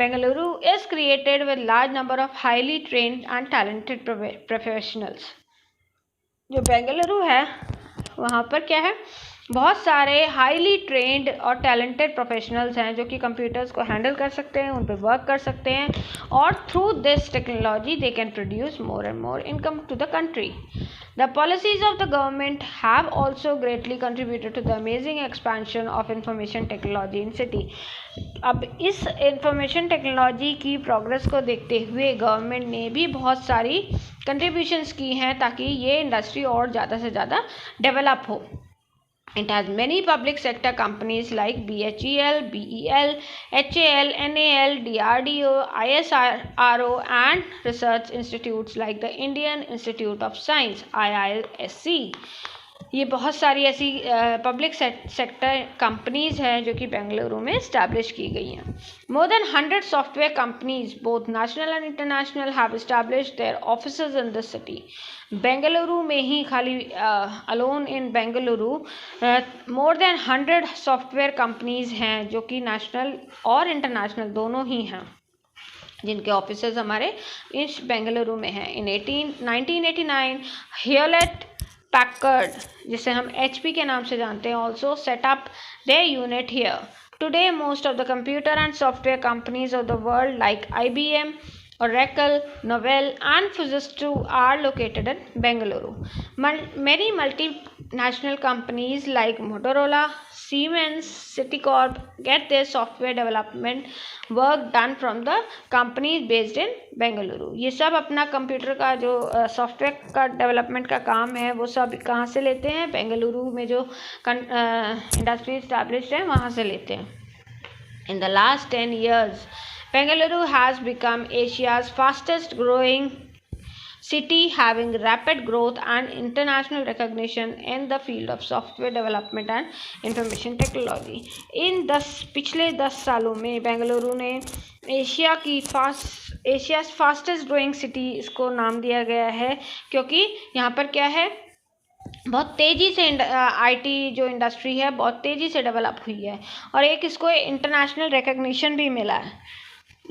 Bengaluru is created with large number of highly trained and talented professionals. जो बेंगलुरु है वहाँ पर क्या है, बहुत सारे हाईली ट्रेंड और टैलेंटेड प्रोफेशनल्स हैं जो कि कंप्यूटर्स को हैंडल कर सकते हैं, उन पर वर्क कर सकते हैं और through this technology they can produce more and more income to the country. The policies of the government have also greatly contributed to the amazing expansion of information technology in city. अब इस information technology की progress को देखते हुए government ने भी बहुत सारी कंट्रीब्यूशंस की हैं ताकि ये इंडस्ट्री और ज़्यादा से ज़्यादा डेवलप हो. It has many public sector companies like BHEL, BEL, HAL, NAL, DRDO, ISRO and research institutes like the Indian Institute of Science, IISc. ये बहुत सारी ऐसी पब्लिक सेक्टर कंपनीज हैं जो कि बेंगलुरु में इस्टेब्लिश की गई हैं. More than 100 software companies both national and international have established their offices in this city. Bengaluru में ही खाली alone in Bengaluru more than 100 software companies हैं जो कि नेशनल और इंटरनेशनल दोनों ही हैं जिनके ऑफिसेज हमारे इस बेंगलुरु में हैं. इन 1989 हियोलेट पैकर्ड जिसे हम HP के नाम से जानते हैं also set up their unit here. Today most of the computer and software companies of the world like IBM, Oracle, Novell and Fujitsu are located in Bengaluru. Many multinational companies like Motorola, Siemens, Citicorp get their software development work done from the companies based in Bengaluru. ये सब अपना computer का जो software का development का काम है वो सब कहाँ से लेते हैं, बेंगलुरु में जो इंडस्ट्री इस्टेब्लिश्ड है वहाँ से लेते हैं. In the last 10 years, Bengaluru has become Asia's fastest growing city, having rapid growth and international recognition in the field of software development and information technology. इन पिछले 10 सालों में बेंगलुरु ने एशियाज़ फास्टेस्ट ग्रोइंग सिटी इसको नाम दिया गया है क्योंकि यहाँ पर क्या है, बहुत तेज़ी से IT जो इंडस्ट्री है बहुत तेज़ी से डेवलप हुई है और एक इसको इंटरनेशनल रिकग्निशन भी मिला है.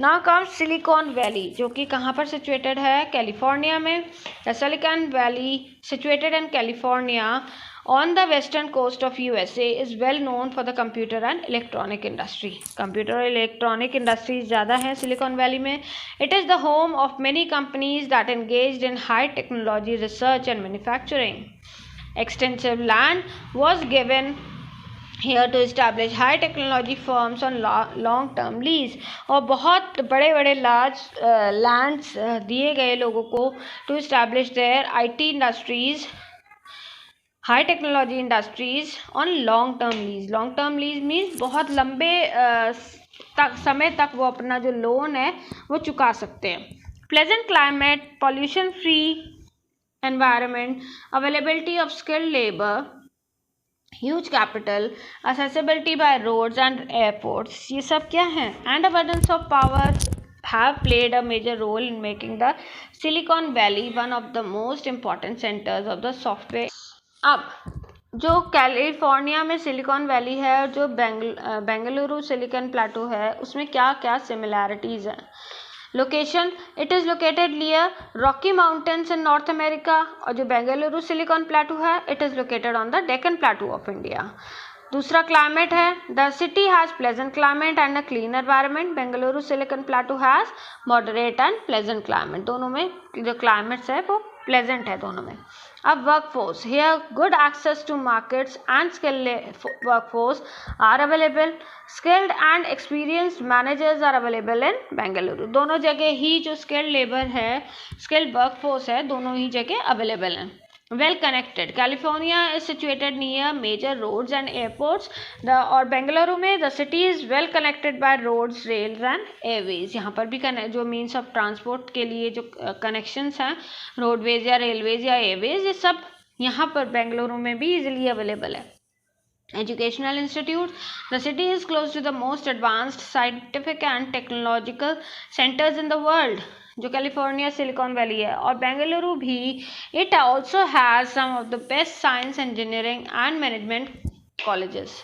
नाउ कम्स सिलिकॉन वैली जो कि कहाँ पर सिचुएटेड है, कैलिफोर्निया में. The Silicon valley situated in California on the western coast of USA is well known for the computer and electronic industry. Computer और electronic industries ज़्यादा हैं सिलिकॉन वैली में. It is the home of many companies that engaged in high technology research and manufacturing. Extensive land was given here to establish high technology firms on long term lease. और बहुत बड़े बड़े large lands दिए गए लोगों को to establish their IT industries, high technology industries on long term lease. Long term lease means बहुत लंबे समय तक वो अपना जो लोन है वो चुका सकते हैं. Pleasant climate, pollution free environment, availability of skilled labor, huge capital, accessibility by roads and airports, ये सब क्या हैं, and abundance of power have played a major role in making the Silicon Valley one of the most important centers of the software. अब जो California में silicon valley है और जो बेंगलुरु सिलिकॉन प्लेटो है उसमें क्या क्या सिमिलैरिटीज़ हैं. Location, it is located near Rocky Mountains in North America. और जो बेंगलुरु सिलिकॉन प्लेटो है it is located on the Deccan plateau of India. दूसरा क्लाइमेट है, the city has pleasant climate and a clean environment. Bengaluru Silicon Plateau has moderate and pleasant climate. दोनों में जो climates है वो प्लेजेंट है दोनों में। अब workforce, here good access to markets and skilled workforce are available, skilled and experienced managers are available in Bengaluru. दोनों जगह ही जो स्किल्ड लेबर है, स्किल्ड वर्कफोर्स है, दोनों ही जगह अवेलेबल हैं। Well connected, California is situated near major roads and airports और बेंगलुरु में the city is well connected by roads, rails and airways. यहाँ पर भी जो मीन्स ऑफ ट्रांसपोर्ट के लिए जो कनेक्शंस हैं, रोडवेज या रेलवेज या एयरवेज, ये सब यहाँ पर बेंगलुरु में भी इजीली अवेलेबल है। Educational institute, the city is close to the most advanced scientific and technological centers in the world, जो कैलिफोर्निया सिलिकॉन वैली है, और बेंगलुरु भी it also has some of the best science, engineering and management colleges.